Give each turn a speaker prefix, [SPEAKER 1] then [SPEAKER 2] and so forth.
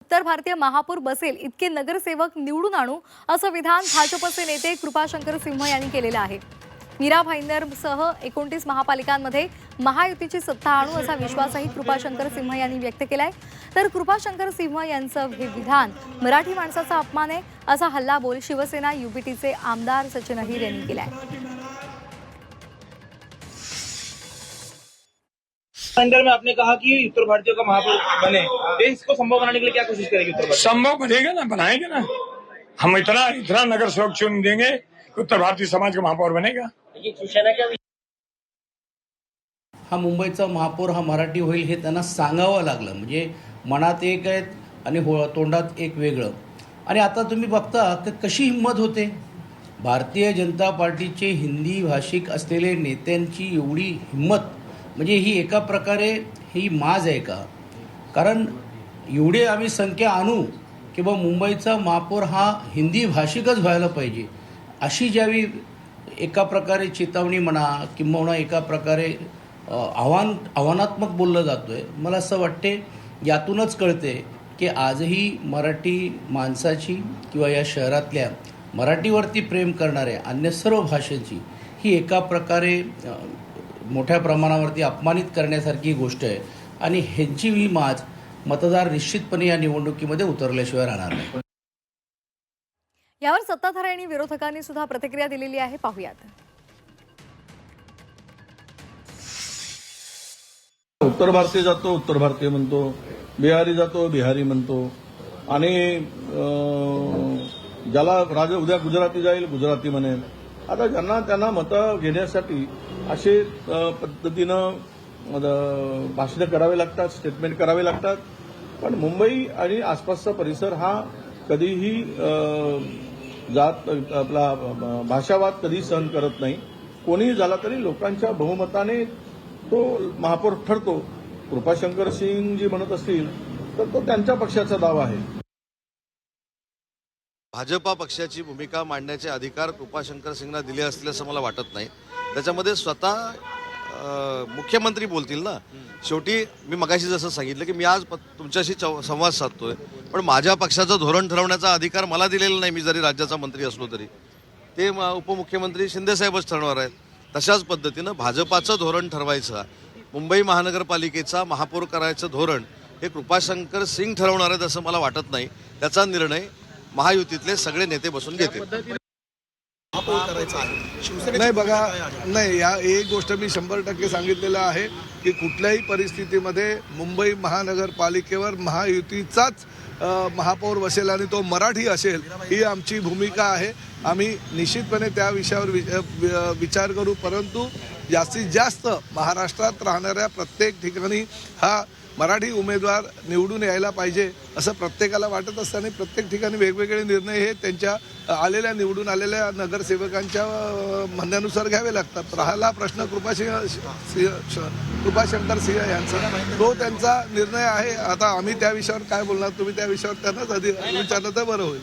[SPEAKER 1] उत्तर भारतीय महापौर बसेल इतके नगरसेवक निवडून आणू असं विधान भाजपचे नेते कृपाशंकर सिंह यांनी केलेलं आहे। मीरा भाईंदरसह 29 महापालिकांमध्ये महायुतीची सत्ता आणू असा विश्वासही कृपाशंकर सिंह यांनी व्यक्त केलाय। तर कृपाशंकर सिंह यांचं हे विधान मराठी माणसाचा अपमान आहे असा हल्लाबोल शिवसेना युबीटीचे आमदार सचिन अहिर यांनी केलाय।
[SPEAKER 2] सेंटर में आपने कहा कि उत्तर भारतीय का महापौर बने, देश को संभव बनाने के लिए क्या कोशिश करेगी उत्तर भारत?
[SPEAKER 3] संभव बनेगा ना, बनाएंगे ना। हम इतना नगर सेवक चुन देंगे कि उत्तर भारतीय समाज का महापौर बनेगा।
[SPEAKER 4] हा मुंबईचा महापौर हा मराठी होईल हे त्यांना सांगावं लागलं। म्हणजे मनात एक आहेत आणि तोंडात एक वेगळं। आणि आता तुम्ही बघता की कशी हिंमत होते भारतीय जनता पार्टीचे हिंदी भाषिक असलेले नेत्यांची, एवढी हिंमत। म्हणजे ही एका प्रकारे ही माज आहे का? कारण एवढे आम्ही संख्या आणू की बा मुंबईचा महापौर हा हिंदी भाषिकच व्हायला पाहिजे, अशी ज्यावेळी एका प्रकारे चेतावणी म्हणा किंवा एका प्रकारे आव्हानात्मक बोललं जातोय, मला असं वाटते यातूनच कळते की आजही मराठी माणसाची किंवा या शहरातल्या मराठीवरती प्रेम करणाऱ्या अन्य सर्व भाषांची ही एका प्रकारे मोठ्या प्रमाणावरती अपमानित करण्यासारखी गोष्ट आहे। आणि ह्यांची ही माज मतदार निश्चितपणे या निवडणुकीमध्ये उतरल्याशिवाय राहणार नाही।
[SPEAKER 1] यावर सत्ताधारी आणि विरोधकांनी सुद्धा प्रतिक्रिया दिलेली आहे, पाहूयात।
[SPEAKER 5] उत्तर भारतीय जातो उत्तर भारतीय म्हणतो, बिहारी जातो बिहारी म्हणतो, आणि ज्याला राजा उद्या गुजराती जाईल गुजराती म्हणेल। आता ज्यांना त्यांना मतं घेण्यासाठी असे पद्धतीनं भाषणं करावे लागतात, स्टेटमेंट करावे लागतात। पण मुंबई आणि आसपासचा परिसर हा कधीही जात आपला भाषावाद कधी सहन करत नाही। कोणीही झाला तरी लोकांच्या बहुमताने तो महापौर ठरतो। कृपाशंकर सिंह जी म्हणत असतील तर तो त्यांच्या पक्षाचा दावा आहे।
[SPEAKER 6] भाजपा पक्षाची भूमिका मांडण्याचे अधिकार कृपाशंकर सिंगना दिले असतील असं मला वाटत नाही। त्याच्यामध्ये स्वतः मुख्यमंत्री बोलतील ना। शेवटी मी मगाशी जसं सांगितलं की मी आज तुमच्याशी संवाद साधतोय, पण माझ्या पक्षाचं धोरण ठरवण्याचा अधिकार मला दिलेला नाही। मी जरी राज्याचा मंत्री असलो तरी ते उपमुख्यमंत्री शिंदेसाहेबच ठरवणार आहेत। तशाच पद्धतीनं भाजपाचं धोरण ठरवायचं, मुंबई महानगरपालिकेचा महापौर करायचं धोरण हे कृपाशंकर सिंग ठरवणार आहेत असं मला वाटत नाही। त्याचा निर्णय महायुतीतले सगळे नेते बसून घेतील।
[SPEAKER 7] नाही बघा, नाही या एक गोष्ट मी 100% सांगितलेलं आहे की कुठल्याही परिस्थितीमध्ये मुंबई महानगरपालिकेवर महायुतीचाच महापौर बसेल आणि तो मराठी असेल, ही आमची भूमिका आहे। आम्ही निश्चितपणे त्या विषयावर विचार करू, परंतु जास्तीत जास्त महाराष्ट्रात राहणाऱ्या प्रत्येक ठिकाणी हा मराठी उमेदवार निवडून यायला पाहिजे असं प्रत्येकाला वाटत असतं। आणि प्रत्येक ठिकाणी वेगवेगळे निर्णय हे त्यांच्या निवडून आलेल्या नगरसेवकांच्या म्हणण्यानुसार घ्यावे लागतात। राहिला प्रश्न कृपाशंकर सिंह यांचा, तो त्यांचा निर्णय आहे। आता आम्ही त्या विषयावर काय बोलणार, तुम्ही त्या विषयावर त्यांनाच आधी विचारलं तर बरं होईल।